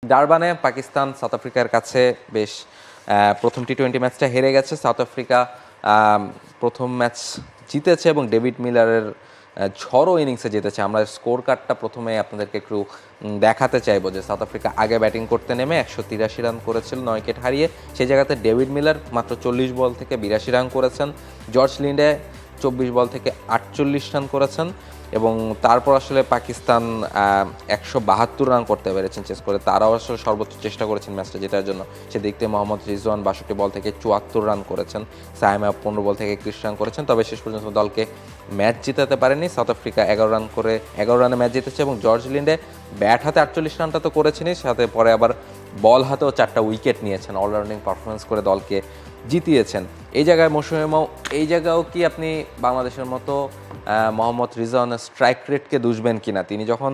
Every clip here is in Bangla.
ডারবানে পাকিস্তান সাউথ আফ্রিকার কাছে বেশ প্রথম টি-20 ম্যাচটা হেরে গেছে। সাউথ আফ্রিকা প্রথম ম্যাচ জিতেছে এবং ডেভিড মিলারের ঝড়ো ইনিংসে জিতেছে। আমরা স্কোর কার্ডটা প্রথমে আপনাদেরকে একটু দেখাতে চাইবো যে সাউথ আফ্রিকা আগে ব্যাটিং করতে নেমে 183 রান করেছিল 9 উইকেট হারিয়ে। সেই জায়গাতে ডেভিড মিলার মাত্র 40 বল থেকে 82 রান করেছেন। জর্জ লিন্ডে 24 বল থেকে 48 রান করেছেন এবং তারপর আসলে পাকিস্তান 172 রান করতে পেরেছেন চেস করে। তারাও আসলে সর্বোচ্চ চেষ্টা করেছেন ম্যাচটা জেতার জন্য। সেদিক থেকে মোহাম্মদ রিজওয়ান 62 বল থেকে 74 রান করেছেন, সায়েম আইয়ুব 15 বল থেকে 21 রান করেছেন। তবে শেষ পর্যন্ত দলকে ম্যাচ জিতাতে পারেনি। সাউথ আফ্রিকা 11 রানে ম্যাচ জিতেছে এবং জর্জ লিন্ডে ব্যাট হাতে 48 রানটা তো করেছেনই, সাথে পরে আবার বল হাতেও 4টা উইকেট নিয়েছেন, অলরাউন্ডিং পারফরমেন্স করে দলকে জিতিয়েছেন। এই জায়গায় মৌসুমে এই জায়গাও কি আপনি বাংলাদেশের মতো মোহাম্মদ রিজওয়ানের স্ট্রাইক রেটকে দুষবেন কিনা? তিনি যখন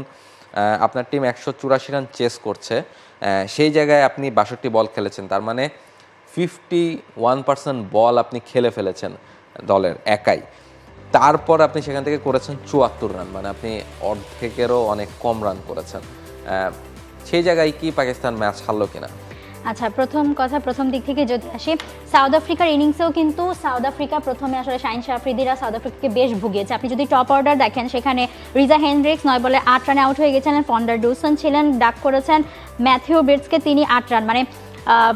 আপনার টিম 184 রান চেস করছে সেই জায়গায় আপনি 62 বল খেলেছেন, তার মানে 51% বল আপনি খেলে ফেলেছেন দলের একাই। তারপর আপনি সেখান থেকে করেছেন 74 রান, মানে আপনি অর্ধেকেরও অনেক কম রান করেছেন। সেই জায়গায় কি পাকিস্তান ম্যাচ হারলো কিনা? আচ্ছা, প্রথম দিক থেকে যদি আসি, সাউথ আফ্রিকার ইনিংসেও কিন্তু সাউথ আফ্রিকা প্রথমে আসলে শাহিন আফ্রিদিরা সাউথ আফ্রিকাকে বেশ ভুগিয়েছে। আপনি যদি টপ অর্ডার দেখেন, সেখানে রিজা হেনড্রিক্স 9 বলে 8 রানে আউট হয়ে গেছিলেন, ফন্ডার ডুসন ছিলেন, ডাক করেছেন ম্যাথিউ বিটসকে তিনি 8 রান, মানে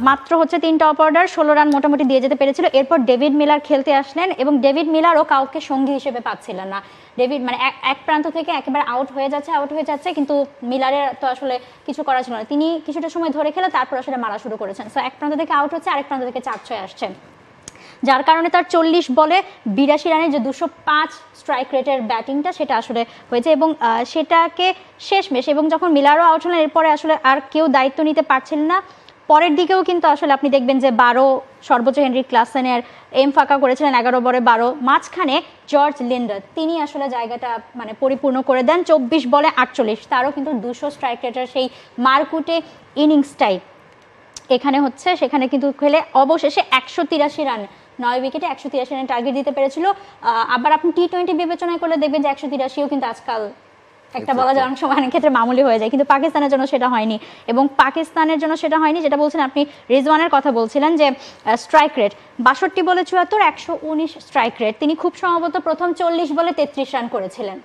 মাত্র হচ্ছে 3 টপ অর্ডার 16 রান মোটামুটি দিয়ে যেতে পেরেছিল। এরপর ডেভিড মিলার খেলতে আসলেন এবং ডেভিড মিলারও কাউকে সঙ্গী হিসেবে পাচ্ছিলেন না। ডেভিড মানে এক প্রান্ত থেকে একেবারে আউট হয়ে যাচ্ছে, কিন্তু মিলারের তো আসলে কিছু করা ছিল না। তিনি কিছুটা সময় ধরে খেলে তারপর আসলে মারা শুরু করেছেন। সো এক প্রান্ত থেকে আউট হচ্ছে, আরেক প্রান্ত থেকে 4-6 আসছে, যার কারণে তার 40 বলে 82 রানের যে 205 স্ট্রাইক রেটের ব্যাটিংটা সেটা আসলে হয়েছে এবং সেটাকে শেষমেশ, এবং যখন মিলারও আউট হলেন এরপরে আসলে আর কেউ দায়িত্ব নিতে পারছিলেন না। পরের দিকেও কিন্তু আসলে আপনি দেখবেন যে 12 সর্বোচ্চ হেনরিক ক্লাসেনের এম ফাঁকা করেছিলেন 11 বলে 12। মাঝখানে জর্জ লিন্ডার তিনি আসলে জায়গাটা মানে পরিপূর্ণ করে দেন 24 বলে 48। তারও কিন্তু 200 স্ট্রাইক রেটের সেই মারকুটে ইনিংসটাই এখানে হচ্ছে, সেখানে কিন্তু খেলে অবশেষে 183 রান 9 উইকেটে 183 রানের টার্গেট দিতে পেরেছিল। আবার আপনি টি-20 বিবেচনায় করলে দেখবেন যে 183ও কিন্তু আজকাল একটা বলা যায় অনেক সময় অনেক ক্ষেত্রে মামুলি হয়ে যায়, কিন্তু পাকিস্তানের জন্য সেটা হয়নি। এবং পাকিস্তানের জন্য সেটা হয়নি, যেটা বলছেন আপনি রিজওয়ানের কথা বলছিলেন যে স্ট্রাইক রেট 62 বলে 74, 119 স্ট্রাইক রেট। তিনি খুব সম্ভবত প্রথম 40 বলে 33 রান করেছিলেন।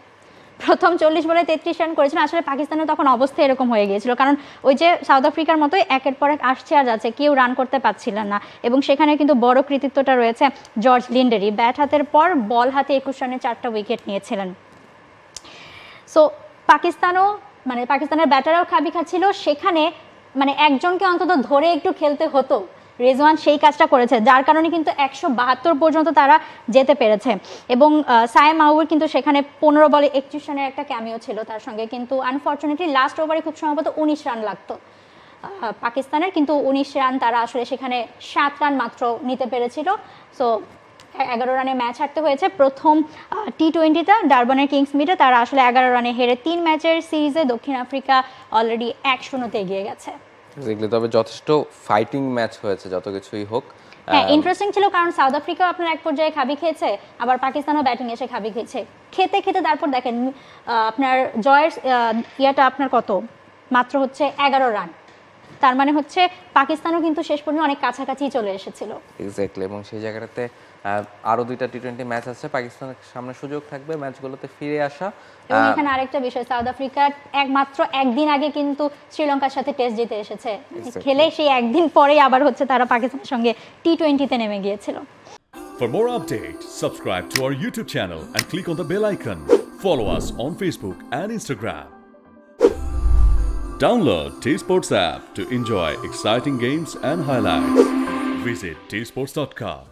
আসলে পাকিস্তানের তখন অবস্থা এরকম হয়ে গিয়েছিল, কারণ ওই যে সাউথ আফ্রিকার মতোই একের পর এক আসছে আর যাচ্ছে, কেউ রান করতে পারছিলেন না। এবং সেখানে কিন্তু বড় কৃতিত্বটা রয়েছে জর্জ লিন্ডেরই। ব্যাট হাতের পর বল হাতে 21 রানে 4টা উইকেট নিয়েছিলেন। সো পাকিস্তানের ব্যাটাররাও খাবি খাচ্ছিল, সেখানে মানে একজনকে অন্তত ধরে একটু খেলতে হতো। রিজওয়ান সেই কাজটা করেছে, যার কারণে কিন্তু 172 পর্যন্ত তারা যেতে পেরেছে। এবং সায়েম আইয়ুবের কিন্তু সেখানে 15 বলে 31 রানের একটা ক্যামিও ছিল তার সঙ্গে, কিন্তু আনফর্চুনেটলি লাস্ট ওভারে খুব সম্ভবত 19 রান লাগতো পাকিস্তানের, কিন্তু 19 রান তারা আসলে সেখানে 7 রান মাত্র নিতে পেরেছিল। সো 11 রানে ম্যাচ হারতে হয়েছে। প্রথম টি-20টা ডারবানের কিংসমিডে তারা আসলে 11 রানে হেরে 3 ম্যাচের সিরিজে দক্ষিণ আফ্রিকা অলরেডি 1-0-তে এগিয়ে গেছে। তবে যথেষ্ট ফাইটিং ম্যাচ হয়েছে, যত কিছুই হোক। হ্যাঁ, ইন্টারেস্টিং ছিল, কারণ সাউথ আফ্রিকাও আপনার এক পর্যায়ে খাবি খেয়েছে, আবার পাকিস্তানও ব্যাটিং এসে খাবি খেয়েছে। খেতে তারপর দেখেন আপনার জয়ের ইয়াটা আপনার কত, মাত্র হচ্ছে 11 রান। তার মানে হচ্ছে পাকিস্তানও কিন্তু শেষ পর্যন্ত অনেক কাছাকাছি চলে এসেছিল। এক্স্যাক্টলি, এবং সেই জায়গাটাতে আরো 2টা টি-20 ম্যাচ আছে, পাকিস্তানের সামনে সুযোগ থাকবে ম্যাচগুলোতে ফিরে আসা। এবং এখানে আরেকটা বিষয়, সাউথ আফ্রিকা একমাত্র একদিন আগে কিন্তু শ্রীলঙ্কার সাথে টেস্ট জিতে এসেছে, খেলে সেই একদিন পরেই আবার হচ্ছে তারা পাকিস্তানের সঙ্গে টি-20-তে নেমে গিয়েছিল। For more updates, subscribe to our YouTube channel and click on the bell icon. Follow us on Facebook and Instagram. Download T-Sports app to enjoy exciting games and highlights. Visit tsports.com.